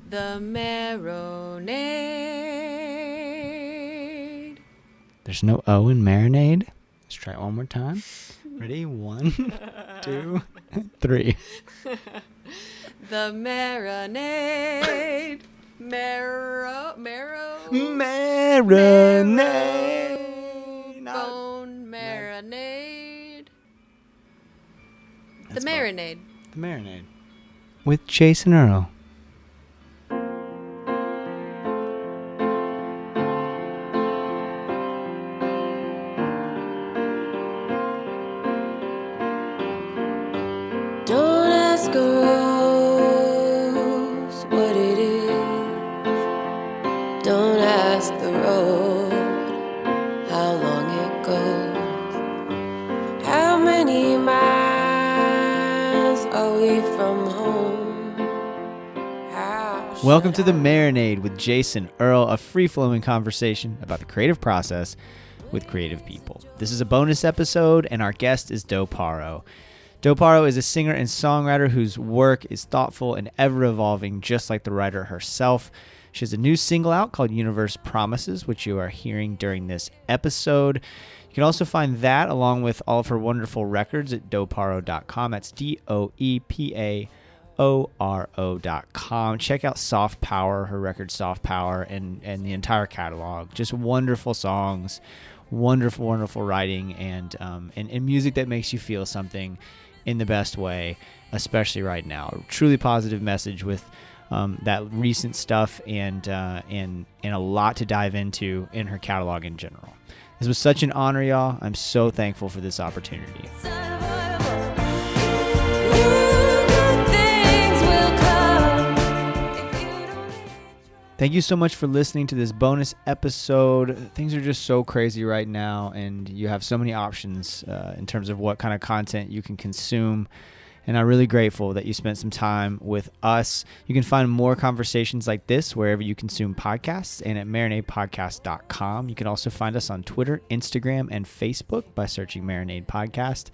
The Marinade. There's no O in marinade. Let's try it one more time. Ready? 1, 2, 3. The Marinade. Marinade. Bone marinade. The That's Marinade. The Marinade. With Jason Earle. Don't ask a rose what it is. Don't ask the road how long it goes. How many miles are we from home? Welcome to The Marinade with Jason Earle, a free-flowing conversation about the creative process with creative people. This is a bonus episode, and our guest is Doe Paoro. Doe Paoro is a singer and songwriter whose work is thoughtful and ever-evolving, just like the writer herself. She has a new single out called Universe Promises, which you are hearing during this episode. You can also find that along with all of her wonderful records at doepaoro.com. That's DOEPAORO.com. Check out Soft Power, her record Soft Power, and the entire catalog. Just wonderful songs, wonderful writing, and music that makes you feel something in the best way, especially right now. A truly positive message with that recent stuff and a lot to dive into in her catalog in general. This was such an honor, y'all. I'm so thankful for this opportunity. Thank you so much for listening to this bonus episode. Things are just so crazy right now, and you have so many options in terms of what kind of content you can consume. And I'm really grateful that you spent some time with us. You can find more conversations like this wherever you consume podcasts and at marinadepodcast.com. You can also find us on Twitter, Instagram, and Facebook by searching Marinade Podcast.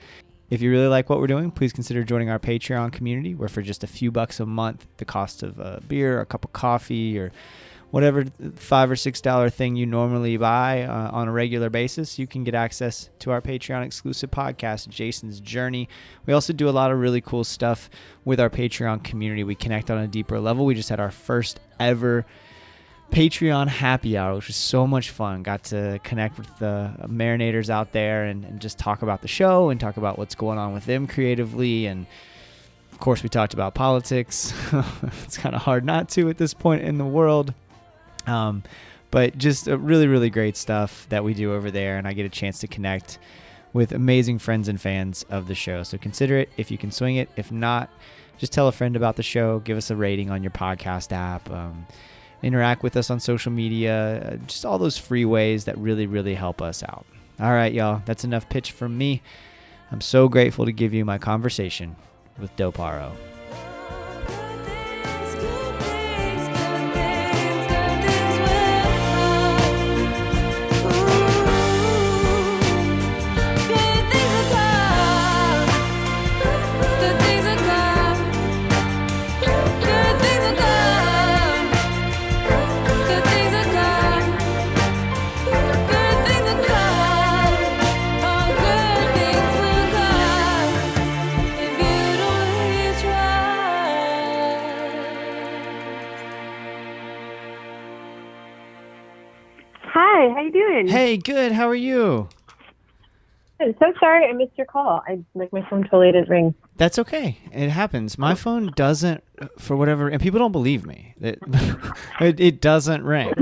If you really like what we're doing, please consider joining our Patreon community, where for just a few bucks a month, the cost of a beer, a cup of coffee, or whatever $5 or $6 thing you normally buy on a regular basis, you can get access to our Patreon exclusive podcast, Jason's Journey. We also do a lot of really cool stuff with our Patreon community. We connect on a deeper level. We just had our first ever Patreon happy hour, which was so much fun. Got to connect with the marinators out there and just talk about the show and talk about what's going on with them creatively. And of course, we talked about politics. It's kind of hard not to at this point in the world. But just really, really great stuff that we do over there. And I get a chance to connect with amazing friends and fans of the show. So consider it if you can swing it. If not, just tell a friend about the show. Give us a rating on your podcast app. Interact with us on social media, just all those free ways that really, really help us out. All right, y'all, that's enough pitch from me. I'm so grateful to give you my conversation with Doe Paoro. Hi, how you doing? Hey, good. How are you? I'm so sorry I missed your call. My phone totally didn't ring. That's okay. It happens. My phone doesn't, for whatever, and people don't believe me. It doesn't ring.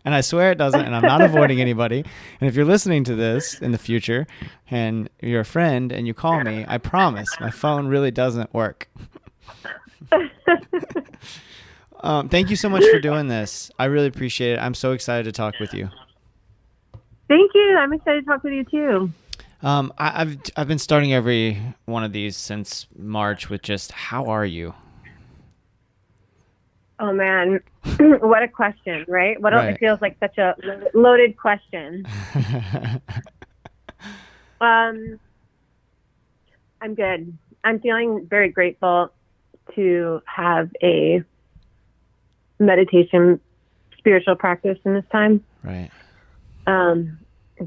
And I swear it doesn't, and I'm not avoiding anybody. And if you're listening to this in the future and you're a friend and you call me, I promise my phone really doesn't work. Thank you so much for doing this. I really appreciate it. I'm so excited to talk with you. Thank you. I'm excited to talk with you too. I've been starting every one of these since March with just, how are you? Oh man, what a question, right? Right. It feels like such a loaded question. I'm good. I'm feeling very grateful to have a meditation spiritual practice in this time. Right.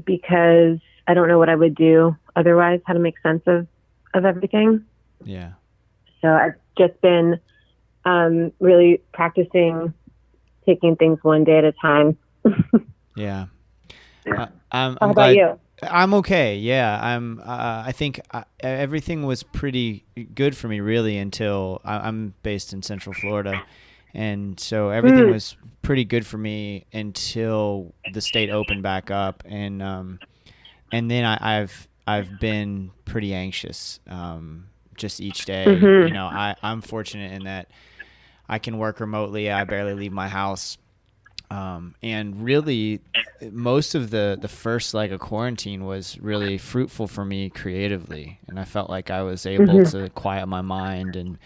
Because I don't know what I would do otherwise, how to make sense of everything. Yeah. So I've just been really practicing taking things one day at a time. Yeah. How I'm about glad. you? I'm okay. Yeah. I think everything was pretty good for me really until I'm based in Central Florida. And so everything was pretty good for me until the state opened back up. And then I've been pretty anxious, just each day. You know, I'm fortunate in that I can work remotely. I barely leave my house. And really, most of the first leg of quarantine was really fruitful for me creatively, and I felt like I was able to quiet my mind and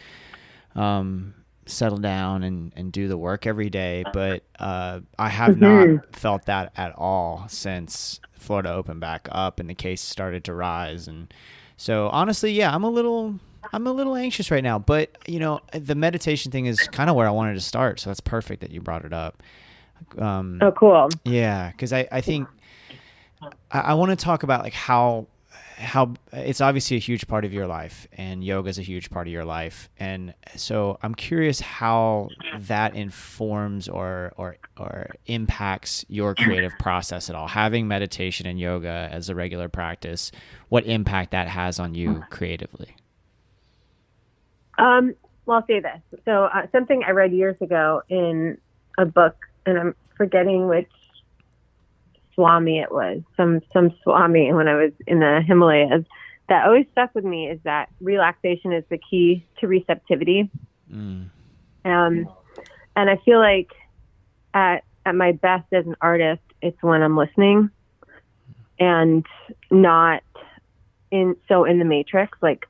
settle down and do the work every day. But I have not felt that at all since Florida opened back up and the cases started to rise. And so honestly, yeah, I'm a little anxious right now. But you know, the meditation thing is kind of where I wanted to start, so that's perfect that you brought it up. Oh, cool. Yeah, because I think I want to talk about like how it's obviously a huge part of your life, and yoga is a huge part of your life, and so I'm curious how that informs or impacts your creative process at all. Having meditation and yoga as a regular practice, what impact that has on you creatively? Well, I'll say this. So something I read years ago in a book, and I'm forgetting which Swami it was, some Swami when I was in the Himalayas, that always stuck with me is that relaxation is the key to receptivity. And I feel like at my best as an artist, it's when I'm listening and not in the matrix. Like,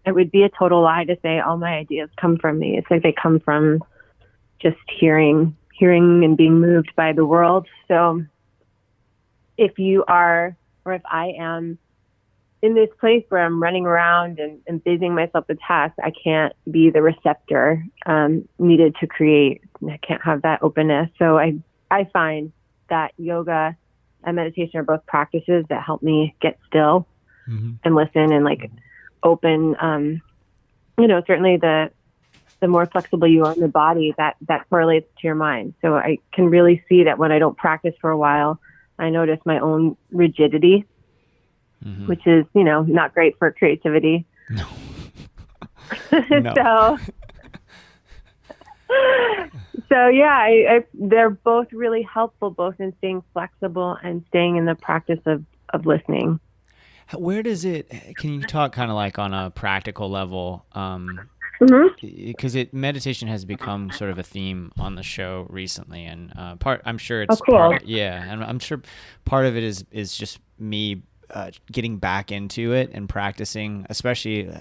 it would be a total lie to say all my ideas come from me. It's like they come from just hearing and being moved by the world. So if you are, or if I am in this place where I'm running around and busying myself with tasks, I can't be the receptor needed to create. I can't have that openness. So I find that yoga and meditation are both practices that help me get still and listen and like open. Certainly the more flexible you are in the body, that correlates to your mind. So I can really see that when I don't practice for a while, I notice my own rigidity, which is, not great for creativity. No. So yeah, they're both really helpful, both in staying flexible and staying in the practice of listening. Where does can you talk kind of like on a practical level? Because meditation has become sort of a theme on the show recently, and I'm sure it's cool. and I'm sure part of it is just me getting back into it and practicing, especially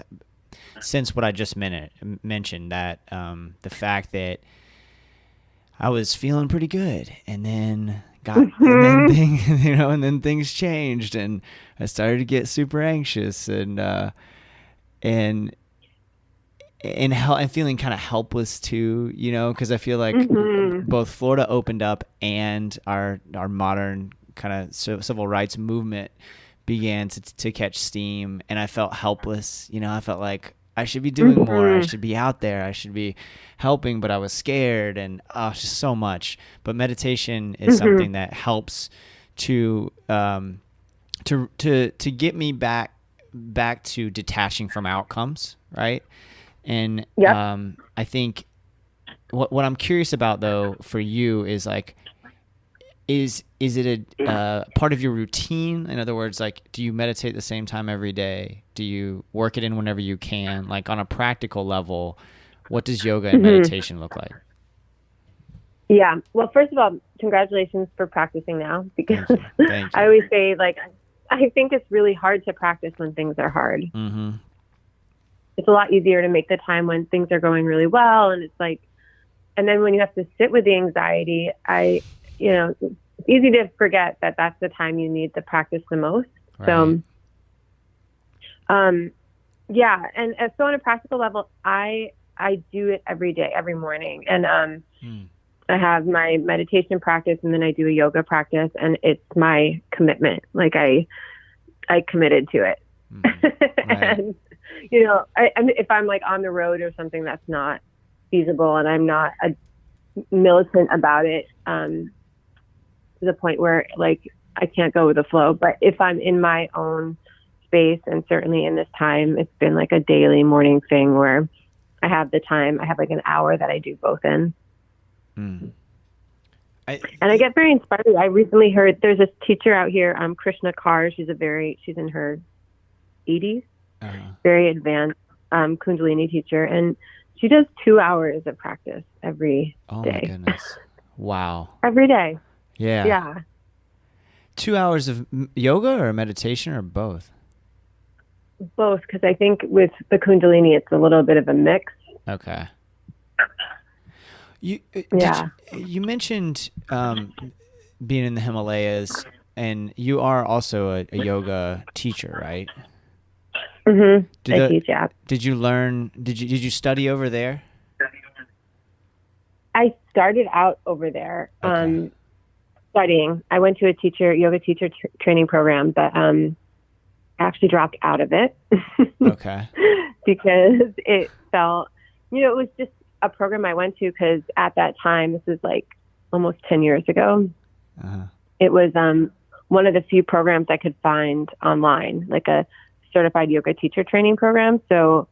since what I just mentioned, that the fact that I was feeling pretty good, and then and then things changed, and I started to get super anxious and feeling kind of helpless too, because I feel like both Florida opened up and our modern kind of civil rights movement began to catch steam, and I felt helpless. I felt like I should be doing more. I should be out there. I should be helping, but I was scared, and just so much. But meditation is something that helps to get me back to detaching from outcomes, right? And I think what I'm curious about though for you is like, is it a part of your routine? In other words, like, do you meditate the same time every day? Do you work it in whenever you can? Like, on a practical level, what does yoga and meditation look like? Yeah. Well, first of all, congratulations for practicing now, because Thank you. I always say, like, I think it's really hard to practice when things are hard. It's a lot easier to make the time when things are going really well. And it's like, and then when you have to sit with the anxiety, it's easy to forget that that's the time you need to practice the most. Right. So, yeah. And so on a practical level, I I do it every day, every morning. And Mm. I have my meditation practice, and then I do a yoga practice, and it's my commitment. Like I committed to it. Right. And, you know, if I'm like on the road or something that's not feasible and I'm not a militant about it, to the point where like I can't go with the flow. But if I'm in my own space, and certainly in this time, it's been like a daily morning thing where I have the time. I have like an hour that I do both in. Mm. And I get very inspired. I recently heard there's this teacher out here, Krishna Kaur. She's in her 80s, very advanced Kundalini teacher, and she does 2 hours of practice every day. Oh my goodness! Wow. Every day. Yeah. Yeah. 2 hours of yoga or meditation or both? Both, because I think with the Kundalini, it's a little bit of a mix. Okay. You mentioned being in the Himalayas, and you are also a yoga teacher, right? Mm-hmm. I teach, yeah. Did you study over there? I started out over there studying. I went to a yoga teacher training program, but I actually dropped out of it. Okay. Because it felt, it was just a program I went to because at that time, this was like almost 10 years ago, it was one of the few programs I could find online, like a certified yoga teacher training program. So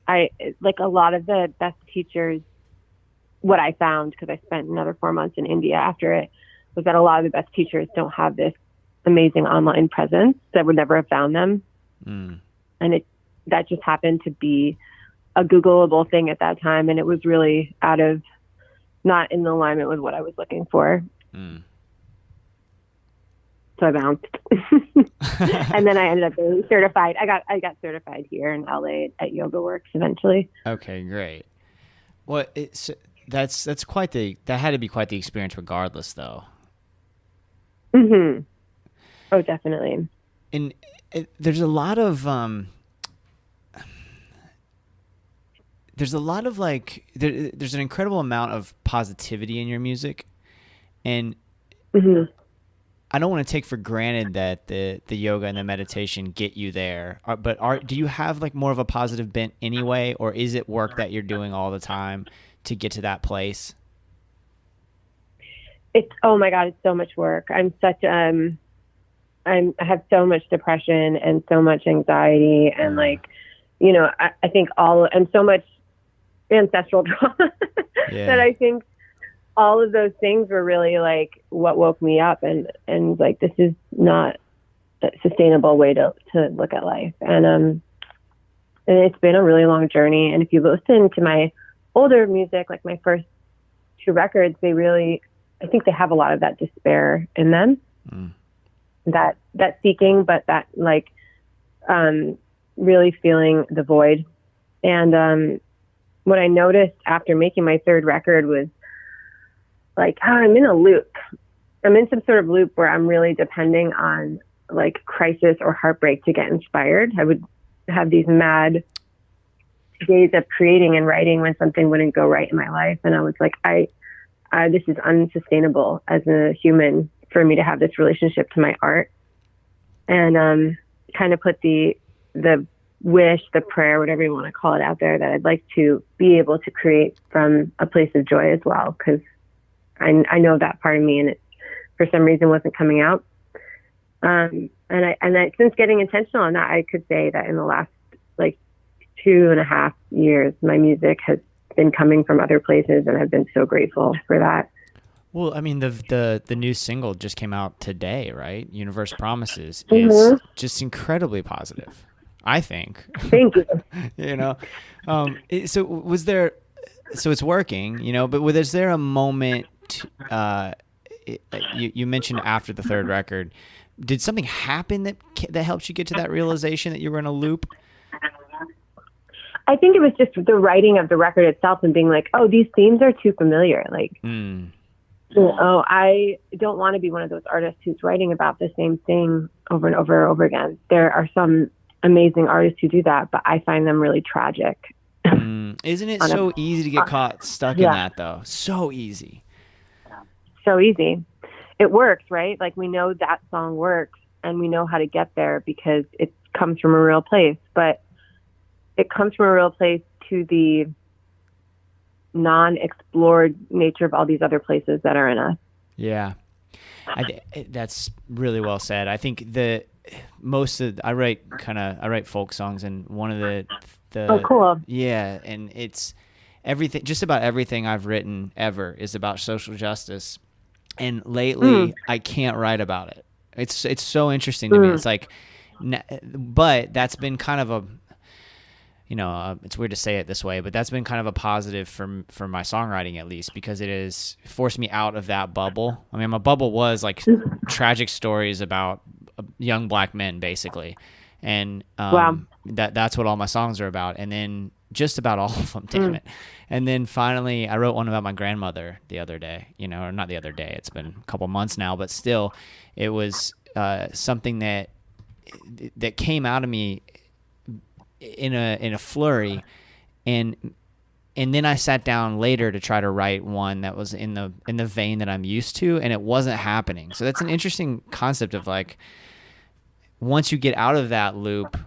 like a lot of the best teachers, what I found, because I spent another 4 months in India after it, was that a lot of the best teachers don't have this amazing online presence. So I would never have found them. And that just happened to be a Googleable thing at that time. And it was really not in alignment with what I was looking for. So I bounced. And then I ended up being certified. I got certified here in LA at Yoga Works eventually. Okay, great. Well, that had to be quite the experience regardless, though. Mm-hmm. Oh, definitely. And there's a lot of like there's an incredible amount of positivity in your music, and I don't want to take for granted that the yoga and the meditation get you there. But do you have like more of a positive bent anyway, or is it work that you're doing all the time to get to that place? Oh my God, it's so much work. I have so much depression and so much anxiety and like, I think and so much ancestral trauma that I think all of those things were really like what woke me up and like, this is not a sustainable way to look at life. And it's been a really long journey. And if you listen to my older music, like my first 2 records, I think they have a lot of that despair in them, that seeking, but that like, really feeling the void. And, what I noticed after making my 3rd record was like, I'm in a loop. I'm in some sort of loop where I'm really depending on like crisis or heartbreak to get inspired. I would have these mad days of creating and writing when something wouldn't go right in my life. And I was like, this is unsustainable as a human for me to have this relationship to my art. And kind of put the wish, the prayer, whatever you want to call it, out there, that I'd like to be able to create from a place of joy as well, because I know that part of me, and it for some reason wasn't coming out. And I since getting intentional on that, I could say that in the last like 2.5 years, my music has been coming from other places, and I've been so grateful for that. Well, I mean, the new single just came out today, right? Universe Promises is just incredibly positive, I think. Thank you. So it's working, but was there a moment, you mentioned after the 3rd record, did something happen that helped you get to that realization that you were in a loop? I think it was just the writing of the record itself and being like, oh, these themes are too familiar. Like, I don't want to be one of those artists who's writing about the same thing over and over and over again. There are some amazing artists who do that, but I find them really tragic. Isn't it on so easy to get caught stuck in yeah. that though? So easy. So easy. It works, right? Like we know that song works and we know how to get there because it comes from a real place, but it comes from a real place to the non-explored nature of all these other places that are in us. Yeah. That's really well said. I think I write folk songs, and one of the Oh, cool. yeah, and it's everything, just about everything I've written ever is about social justice. And lately I can't write about it. It's so interesting to me. It's like, but that's been kind of a, it's weird to say it this way, but that's been kind of a positive for my songwriting, at least, because it has forced me out of that bubble. I mean, my bubble was like tragic stories about young black men, basically. And Wow. that's what all my songs are about. And then just about all of them, damn it. And then finally I wrote one about my grandmother the other day, or not the other day. It's been a couple months now, but still it was something that came out of me in a flurry, and then I sat down later to try to write one that was in the vein that I'm used to, and it wasn't happening. So that's an interesting concept of like, once you get out of that loop,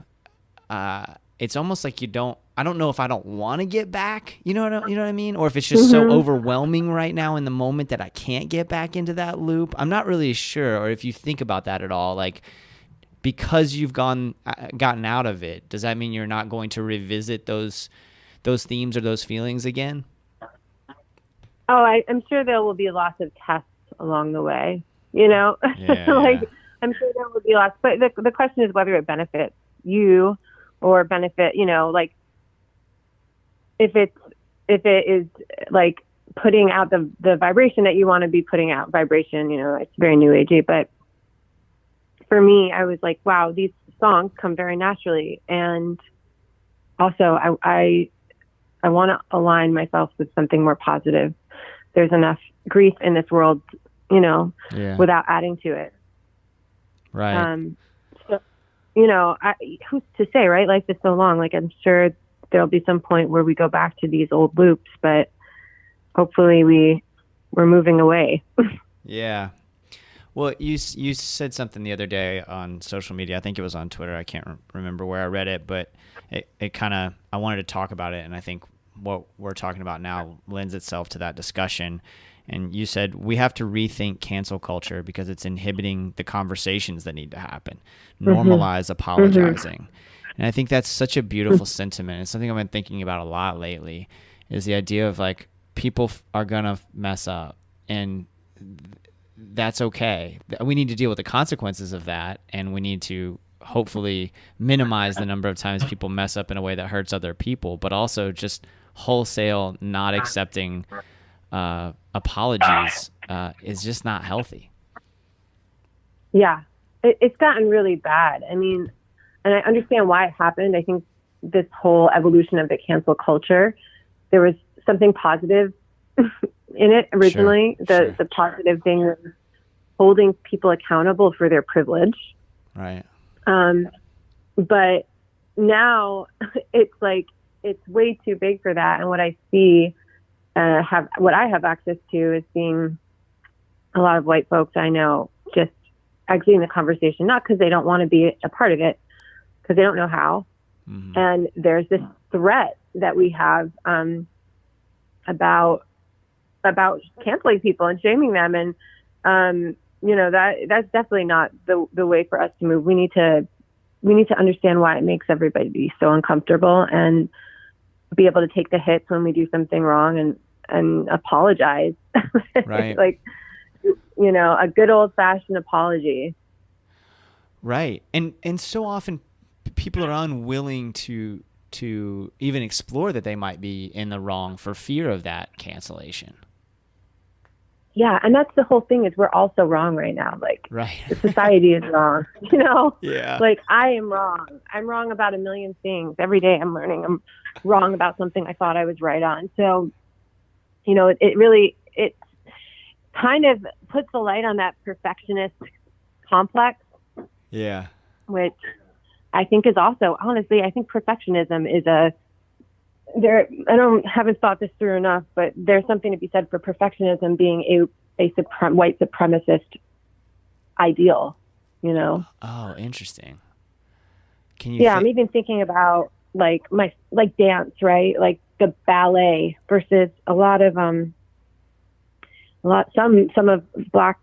it's almost like I don't know if I don't want to get back, you know what I mean? Or if it's just so overwhelming right now in the moment that I can't get back into that loop. I'm not really sure, or if you think about that at all, like, because you've gotten out of it, does that mean you're not going to revisit those themes or those feelings again? Oh, I'm sure there will be lots of tests along the way, Yeah. I'm sure there will be lots, but the question is whether it benefits you or benefit, like if it is like putting out the vibration that you want to be putting out, vibration, it's very new agey, but for me, I was like, wow, these songs come very naturally. And also I want to align myself with something more positive. There's enough grief in this world, without adding to it. Right. So, who's to say, right? Life is so long. Like, I'm sure there'll be some point where we go back to these old loops, but hopefully we're moving away. Yeah. Well, you said something the other day on social media. I think it was on Twitter. I can't remember where I read it, but it kind of, I wanted to talk about it, and I think what we're talking about now lends itself to that discussion. And you said we have to rethink cancel culture because it's inhibiting the conversations that need to happen. Normalize apologizing. And I think that's such a beautiful sentiment. It's something I've been thinking about a lot lately, is the idea of like, people are going to mess up, and that's okay. We need to deal with the consequences of that, and we need to hopefully minimize the number of times people mess up in a way that hurts other people, but also just wholesale not accepting apologies is just not healthy. Yeah, it's gotten really bad. I mean, and I understand why it happened. I think this whole evolution of the cancel culture, there was something positive in it originally. Sure. The positive thing was holding people accountable for their privilege. Right. But now it's like, it's way too big for that. And what I see, what I have access to is seeing a lot of white folks I know just exiting the conversation, not because they don't want to be a part of it, because they don't know how. And there's this threat that we have about canceling people and shaming them, and that's definitely not the way for us to move. We need to understand why it makes everybody be so uncomfortable, and be able to take the hits when we do something wrong and apologize. Right. Like, a good old fashioned apology. Right. And so often people are unwilling to even explore that they might be in the wrong for fear of that cancellation. Yeah, and that's the whole thing, is we're all so wrong right now. Like, right. The society is wrong, Yeah. Like, I am wrong. I'm wrong about a million things. Every day I'm learning I'm wrong about something I thought I was right on. So, it kind of puts the light on that perfectionist complex. Yeah. Which I think is also, honestly, I think perfectionism is haven't thought this through enough, but there's something to be said for perfectionism being a white supremacist ideal, you know? Oh, interesting. Can you? Yeah, I'm even thinking about like dance, right? Like the ballet versus some of black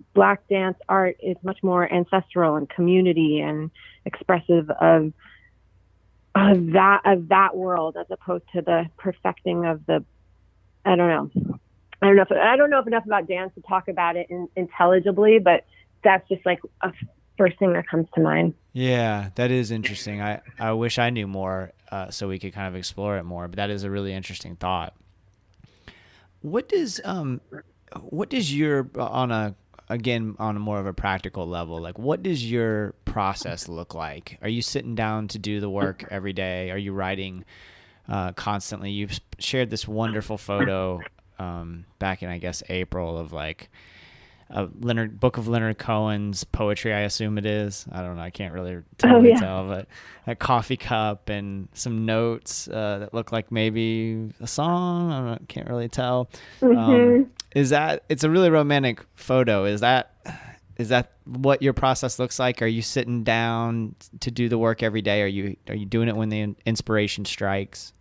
dance art is much more ancestral and community and expressive of that world, as opposed to the perfecting of the. I don't know. I don't know if enough about dance to talk about it intelligibly, but that's just like a first thing that comes to mind. Yeah, that is interesting. I wish I knew more, so we could kind of explore it more. But that is a really interesting thought. What does your on a more of a practical level, like what does your process look like? Are you sitting down to do the work every day? Are you writing constantly? You've shared this wonderful photo back in, I guess, April of like a book of Leonard Cohen's poetry, I assume it is. I don't know. I can't really tell, but a coffee cup and some notes that look like maybe a song. I can't really tell. Mm-hmm. It's a really romantic photo. Is that what your process looks like? Are you sitting down to do the work every day? Are you doing it when the inspiration strikes?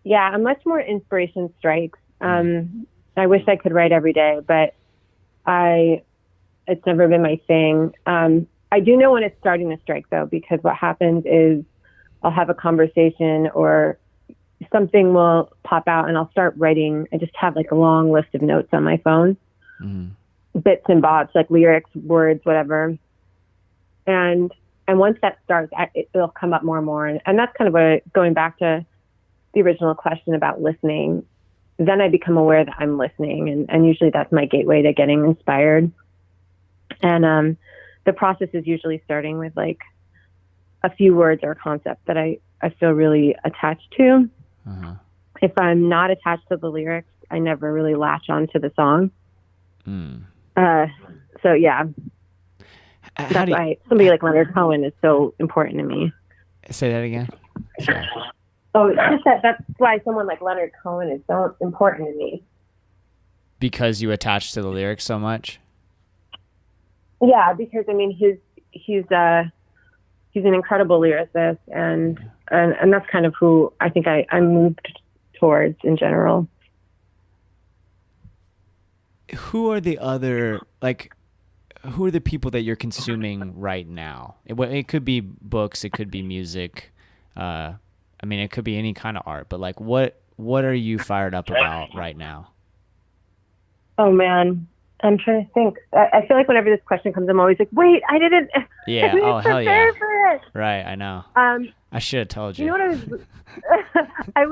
Yeah, unless more inspiration strikes. I wish I could write every day, but it's never been my thing. I do know when it's starting to strike though, because what happens is I'll have a conversation or something will pop out and I'll start writing. I just have like a long list of notes on my phone, bits and bobs, like lyrics, words, whatever. And once that starts, it'll come up more and more. And that's kind of going back to the original question about listening. Then I become aware that I'm listening, and usually that's my gateway to getting inspired. And the process is usually starting with like a few words or a concept that I feel really attached to. Uh-huh. If I'm not attached to the lyrics, I never really latch onto the song. So yeah, that's why somebody like Leonard Cohen is so important to me. Say that again. Sure. Oh, it's just that's why someone like Leonard Cohen is so important to me. Because you attach to the lyrics so much? Yeah, because I mean he's an incredible lyricist, and that's kind of who I think I moved towards in general. Who are the people that you're consuming right now? It could be books, it could be music. I mean, it could be any kind of art, but like, what are you fired up about right now? Oh man, I'm trying to think. I feel like whenever this question comes, I'm always like, wait, I didn't. Yeah. I didn't hell yeah. for it. Right. I know. I should have told you. You know what I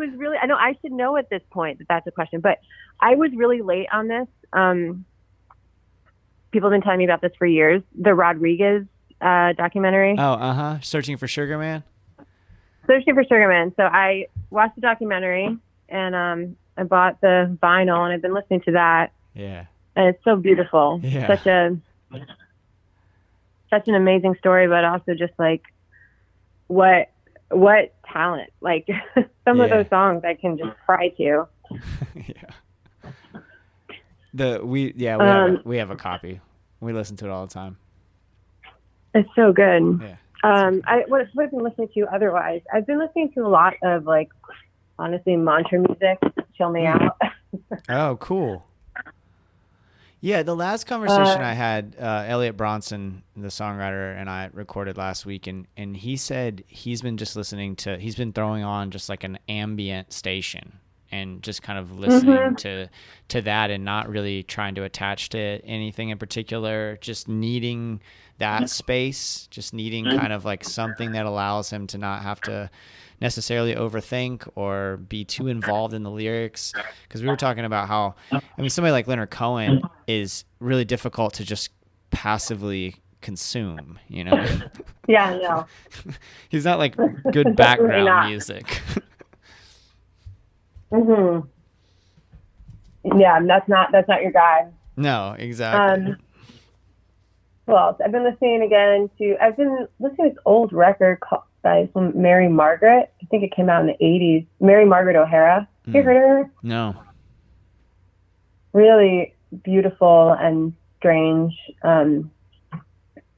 know I should know at this point that that's a question, but I was really late on this. People have been telling me about this for years. The Rodriguez documentary. Oh, Searching for Sugar Man. Searching for Sugar Man. So I watched the documentary and I bought the vinyl and I've been listening to that. Yeah. And it's so beautiful. Yeah. Such an amazing story, but also just like what talent. Like some of those songs I can just cry to. Yeah. We have a copy. We listen to it all the time. It's so good. Yeah. What have I been listening to otherwise? I've been listening to a lot of like, honestly, mantra music to chill me out. Oh, cool. Yeah, the last conversation I had, Elliot Bronson, the songwriter, and I recorded last week, and he said he's been throwing on just like an ambient station and just kind of listening to that and not really trying to attach to anything in particular, just needing that space, just needing kind of like something that allows him to not have to necessarily overthink or be too involved in the lyrics. Because we were talking about how, I mean, somebody like Leonard Cohen is really difficult to just passively consume, you know? Yeah, no. He's not like good background music. Mm-hmm. Yeah, that's not your guy. No, exactly. Well, I've been listening to this old record by some Mary Margaret. think it came out in the 80s. Mary Margaret O'Hara. You heard of her? No. Really beautiful and strange.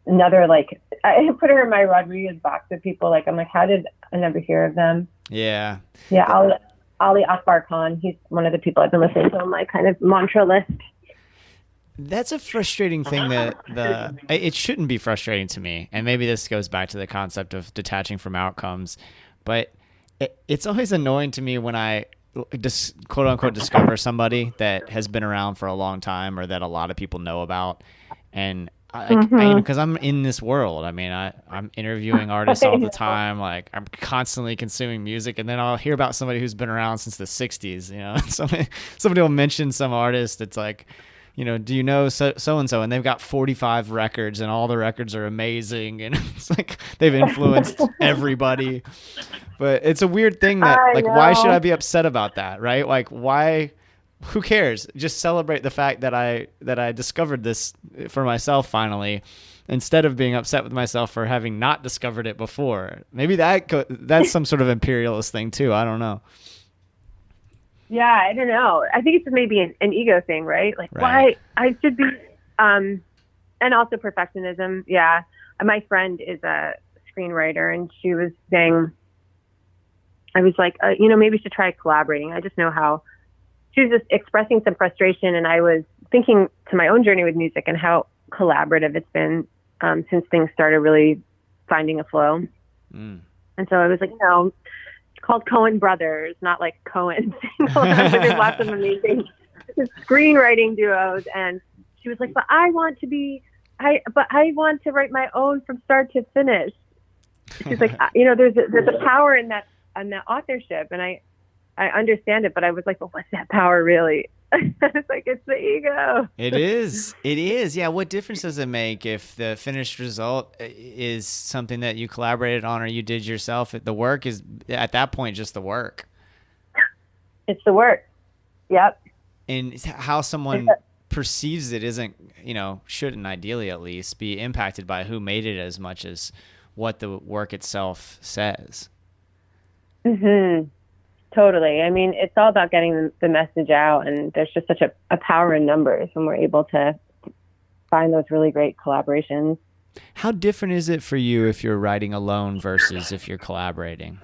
Another, like, I put her in my Rodriguez box of people. Like, I'm like, how did I never hear of them? Yeah. Yeah, Ali Akbar Khan. He's one of the people I've been listening to on my kind of mantra list. That's a frustrating thing that it shouldn't be frustrating to me. And maybe this goes back to the concept of detaching from outcomes, but it's always annoying to me when I just quote unquote discover somebody that has been around for a long time or that a lot of people know about. And because I'm in this world, I mean, I'm interviewing artists all the time. Like, I'm constantly consuming music, and then I'll hear about somebody who's been around since the 60s. You know, somebody will mention some artist that's like, you know, do you know so-and-so? And they've got 45 records and all the records are amazing. And it's like they've influenced everybody. But it's a weird thing that, like, why should I be upset about that, right? Like, why? Who cares? Just celebrate the fact that I discovered this for myself finally, instead of being upset with myself for having not discovered it before. Maybe that's some sort of imperialist thing too. I don't know. Yeah, I don't know. I think it's maybe an ego thing, right? Like, why I should be, and also perfectionism. Yeah. My friend is a screenwriter, and she was saying, I was like, you know, maybe we should try collaborating. I just know how. She was just expressing some frustration, and I was thinking to my own journey with music and how collaborative it's been since things started really finding a flow. And so I was like, you know, it's called Coen Brothers, not like Coen. There's lots of amazing screenwriting duos. And she was like, but I want to write my own from start to finish. She's like, you know, there's a power in that authorship, and I understand it, but I was like, well, what's that power really? It's like, it's the ego. It is. Yeah. What difference does it make if the finished result is something that you collaborated on or you did yourself? The work is at that point just the work. It's the work. Yep. And how someone perceives it isn't, you know, shouldn't ideally at least be impacted by who made it as much as what the work itself says. Mm-hmm. Totally. I mean, it's all about getting the message out, and there's just such a power in numbers when we're able to find those really great collaborations. How different is it for you if you're writing alone versus if you're collaborating?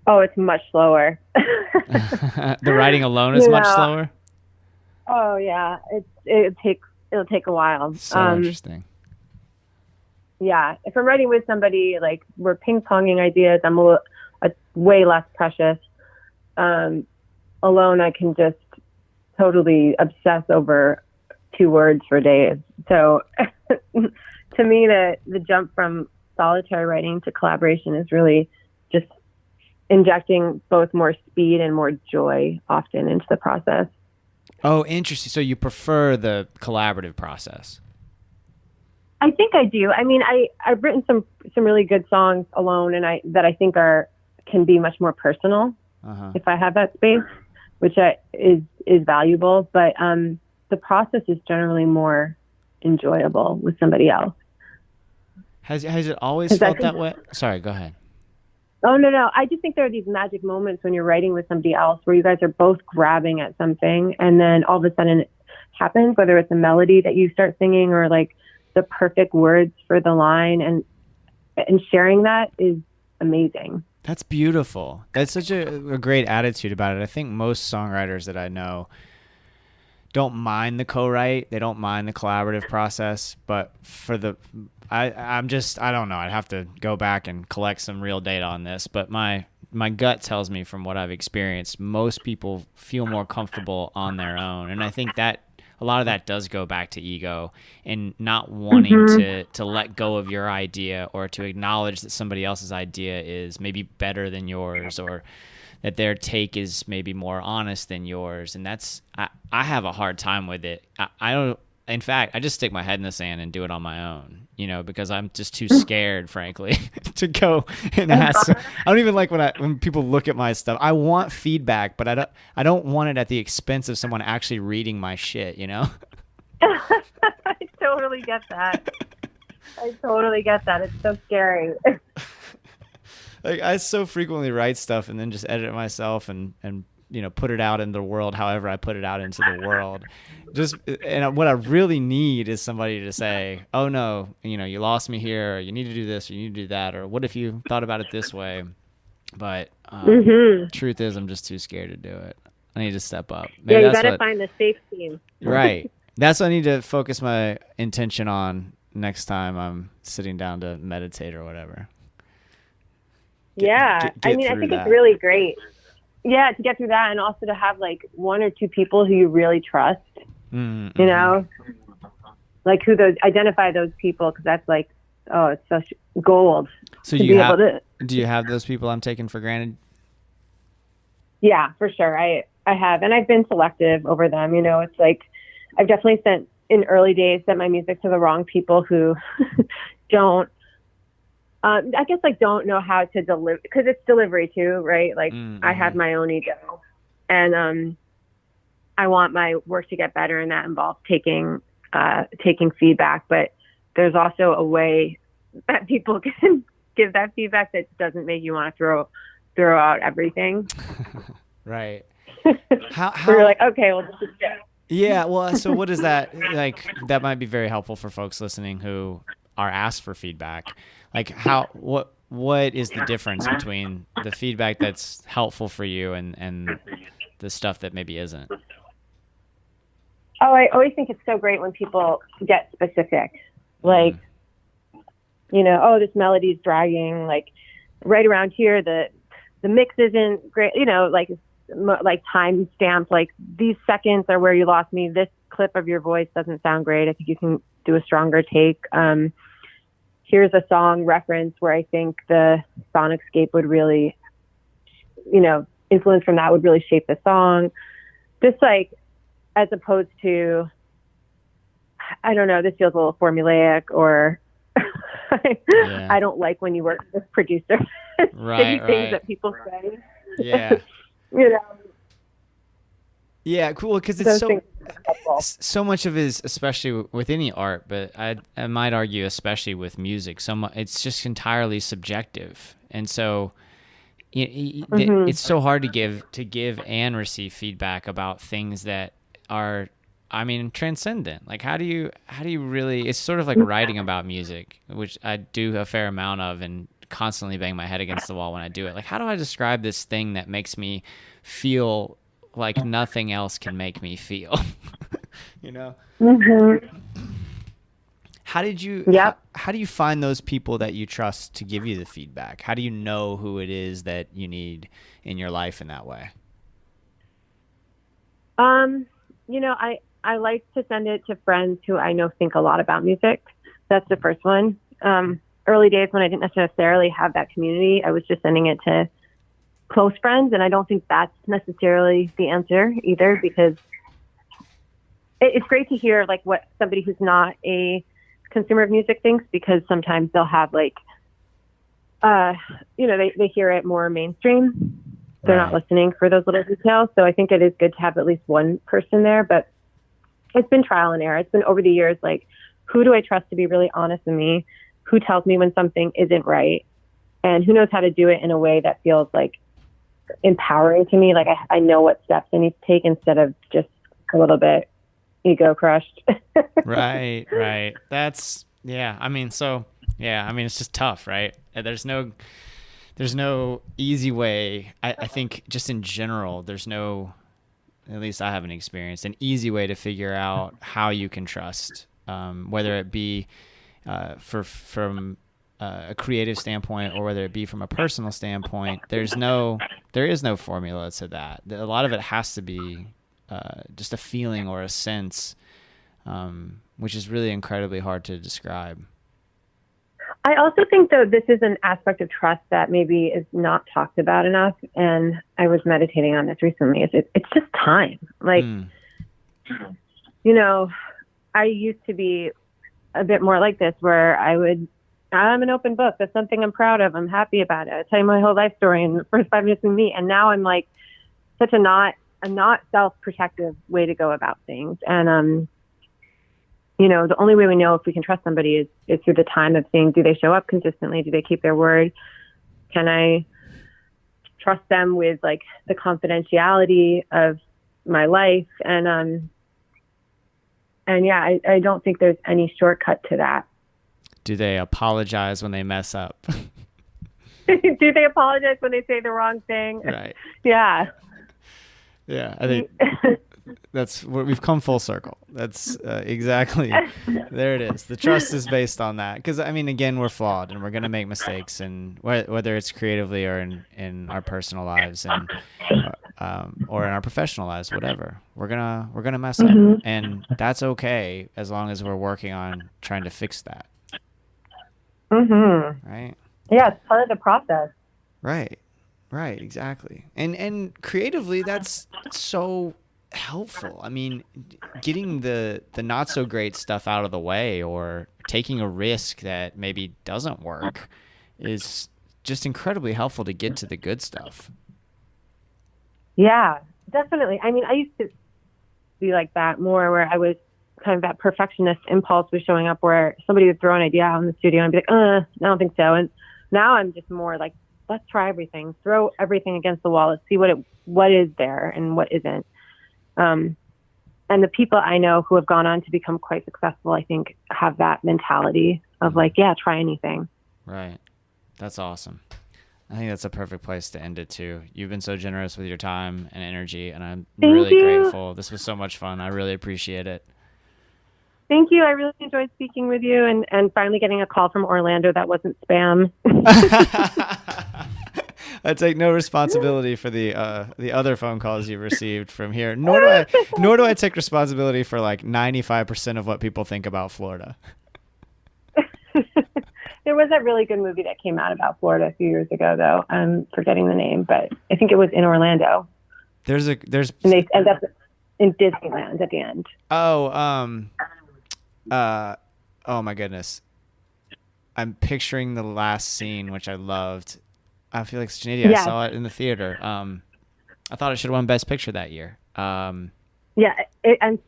Oh, it's much slower. The writing alone is much slower? Oh, yeah. It'll take a while. So interesting. Yeah. If I'm writing with somebody, like, we're ping-ponging ideas, I'm way less precious. Alone, I can just totally obsess over 2 words for days. So to me, the jump from solitary writing to collaboration is really just injecting both more speed and more joy often into the process. Oh, interesting. So you prefer the collaborative process? I think I do. I mean, I've written some really good songs alone, and that I think can be much more personal if I have that space, which is valuable. But the process is generally more enjoyable with somebody else. Has it always felt that way? Sorry, go ahead. Oh, no. I just think there are these magic moments when you're writing with somebody else where you guys are both grabbing at something, and then all of a sudden it happens, whether it's a melody that you start singing or like the perfect words for the line, and sharing that is amazing. That's beautiful. That's such a great attitude about it. I think most songwriters that I know don't mind the co-write. They don't mind the collaborative process. But for I don't know. I'd have to go back and collect some real data on this. But my gut tells me from what I've experienced, most people feel more comfortable on their own. And I think that a lot of that does go back to ego and not wanting to let go of your idea, or to acknowledge that somebody else's idea is maybe better than yours, or that their take is maybe more honest than yours. And I have a hard time with it. I don't, in fact, I just stick my head in the sand and do it on my own, you know, because I'm just too scared, frankly, to go and ask. I don't even like when people look at my stuff. I want feedback, but I don't want it at the expense of someone actually reading my shit, you know? I totally get that. It's so scary. Like I so frequently write stuff and then just edit it myself and put it out into the world however I put it out into the world. And what I really need is somebody to say, oh no, you lost me here, or you need to do this, or you need to do that, or what if you thought about it this way? But truth is, I'm just too scared to do it. I need to step up. Maybe you gotta find the safe team. Right. That's what I need to focus my intention on next time I'm sitting down to meditate or whatever. I think it's really great. Yeah, to get through that, and also to have like one or two people who you really trust. Mm-hmm. Like identify those people, because that's like, oh, it's such gold. So do you have those people I'm taking for granted? Yeah, for sure. I have, and I've been selective over them. It's like I've definitely in early days sent my music to the wrong people who don't. I guess don't know how to deliver, because it's delivery too, right? Like I have my own ego, and I want my work to get better, and that involves taking feedback. But there's also a way that people can give that feedback that doesn't make you want to throw out everything. Right. How you're like, okay, well, this is good. Yeah. Well, so what is that like? That might be very helpful for folks listening who are asked for feedback. Like what is the difference between the feedback that's helpful for you and the stuff that maybe isn't? Oh, I always think it's so great when people get specific. Like, oh, this melody's dragging. Like right around here, the mix isn't great. Like time stamps. Like these seconds are where you lost me. This clip of your voice doesn't sound great. I think you can do a stronger take. Here's a song reference where I think the sonicascape would really, influence from that would really shape the song. Just like, as opposed to, I don't know, this feels a little formulaic, or I don't like when you work with producers. Right. Things that people say. Yeah. Yeah, cool. Because it's so much of it is, especially with any art, but I might argue especially with music, it's just entirely subjective, and so it's so hard to give and receive feedback about things that are, transcendent. Like how do you really? It's sort of like writing about music, which I do a fair amount of, and constantly bang my head against the wall when I do it. Like, how do I describe this thing that makes me feel like nothing else can make me feel? How did you how do you find those people that you trust to give you the feedback? How do you know who it is that you need in your life in that way? I like to send it to friends who I know think a lot about music. That's the first one. Early days when I didn't necessarily have that community, I was just sending it to close friends, and I don't think that's necessarily the answer either, because it's great to hear like what somebody who's not a consumer of music thinks, because sometimes they'll have like they hear it more mainstream. They're not listening for those little details. So I think it is good to have at least one person there, but it's been trial and error. It's been over the years, like, who do I trust to be really honest with me? Who tells me when something isn't right? And who knows how to do it in a way that feels like empowering to me? Like I know what steps I need to take instead of just a little bit ego crushed. Right. That's, it's just tough, right? There's no easy way. I think just in general, there's no, at least I haven't experienced an easy way to figure out how you can trust, whether it be from a creative standpoint or whether it be from a personal standpoint. There is no formula to that. A lot of it has to be just a feeling or a sense, which is really incredibly hard to describe. I also think, though, this is an aspect of trust that maybe is not talked about enough. And I was meditating on this recently. It's just time. Like, I used to be a bit more like this, where I'm an open book. That's something I'm proud of. I'm happy about it. I tell you my whole life story in the first 5 minutes with me. And now I'm like such a not self-protective way to go about things. And, the only way we know if we can trust somebody is through the time of seeing, do they show up consistently? Do they keep their word? Can I trust them with like the confidentiality of my life? And yeah, I don't think there's any shortcut to that. Do they apologize when they mess up? Do they apologize when they say the wrong thing? Right. Yeah. Yeah, I think that's where we've come full circle. That's exactly, there it is. The trust is based on that. Because, I mean, again, we're flawed and we're going to make mistakes, and whether it's creatively or in our personal lives and or in our professional lives, whatever, we're gonna mess up, and that's okay as long as we're working on trying to fix that. Right. Yeah, it's part of the process. Right, exactly. And creatively, that's so helpful. I mean, getting the not so great stuff out of the way, or taking a risk that maybe doesn't work, is just incredibly helpful to get to the good stuff. Yeah, definitely. I mean, I used to be like that more, where I was kind of that perfectionist impulse was showing up, where somebody would throw an idea out in the studio and I'd be like, I don't think so. And now I'm just more like, let's try everything, throw everything against the wall. Let's see what is there and what isn't. And the people I know who have gone on to become quite successful, I think, have that mentality of like, yeah, try anything. Right. That's awesome. I think that's a perfect place to end it too. You've been so generous with your time and energy, and I'm really grateful. This was so much fun. I really appreciate it. Thank you. I really enjoyed speaking with you, and finally getting a call from Orlando that wasn't spam. I take no responsibility for the other phone calls you've received from here. Nor do I take responsibility for like 95% of what people think about Florida. There was that really good movie that came out about Florida a few years ago, though. I'm forgetting the name, but I think it was in Orlando. And they end up in Disneyland at the end. Oh my goodness. I'm picturing the last scene, which I loved. I feel like such an idiot. Yeah. I saw it in the theater. I thought it should have won Best Picture that year. And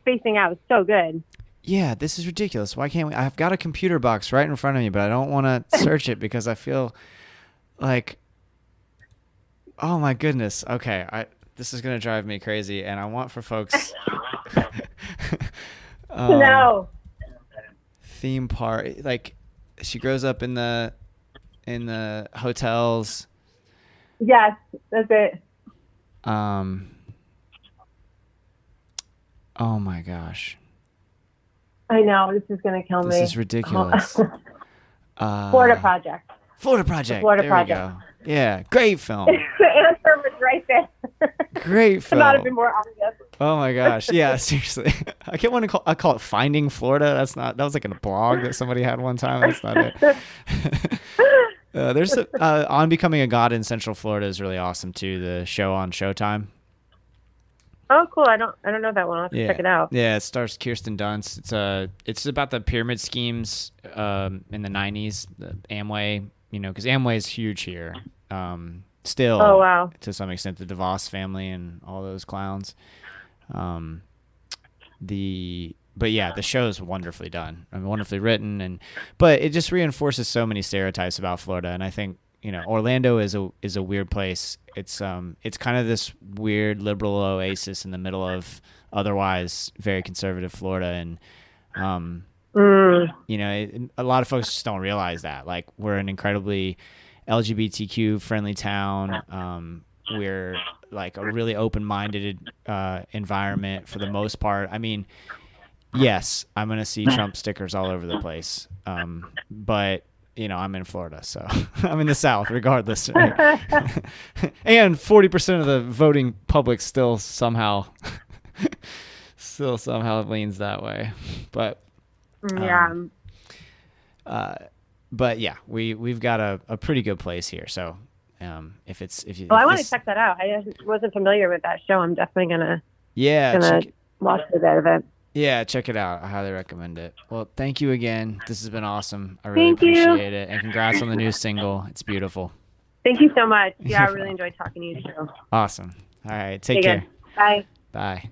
spacing out was so good. Yeah, this is ridiculous. Why can't we? I've got a computer box right in front of me, but I don't want to search it because I feel like, oh my goodness. Okay, this is gonna drive me crazy, and I want for folks. No. Theme park, like she grows up in the hotels. Yes, that's it. Oh my gosh. I know, this is going to kill me. This is ridiculous. Florida Project. Florida Project. Florida there Project. We go. Yeah, great film. The answer was right there. Great film. Could not have been more obvious. Oh my gosh. Yeah, seriously. I can't want to I call it Finding Florida. That was like in a blog that somebody had one time. That's not it. There's On Becoming a God in Central Florida is really awesome too. The show on Showtime. Oh, cool! I don't know that one. I'll have to check it out. Yeah, it stars Kirsten Dunst. It's about the pyramid schemes in the '90s. The Amway, because Amway is huge here. Still, oh wow, to some extent, the DeVos family and all those clowns. But yeah, the show is wonderfully done. I mean, wonderfully written, but it just reinforces so many stereotypes about Florida, and I think. Orlando is a weird place. It's kind of this weird liberal oasis in the middle of otherwise very conservative Florida, and a lot of folks just don't realize that. Like, we're an incredibly LGBTQ friendly town. We're like a really open-minded environment for the most part. I mean, yes, I'm gonna see Trump stickers all over the place, but. I'm in Florida, so I'm in the South regardless. Right? And 40% of the voting public still somehow leans that way. But yeah. But yeah, we've got a pretty good place here. So if you I want to check that out. I wasn't familiar with that show. I'm definitely gonna watch a bit of it. Yeah, check it out. I highly recommend it. Well, thank you again. This has been awesome. I really appreciate it. And congrats on the new single. It's beautiful. Thank you so much. Yeah, I really enjoyed talking to you too. Awesome. All right. Take care. Bye. Bye.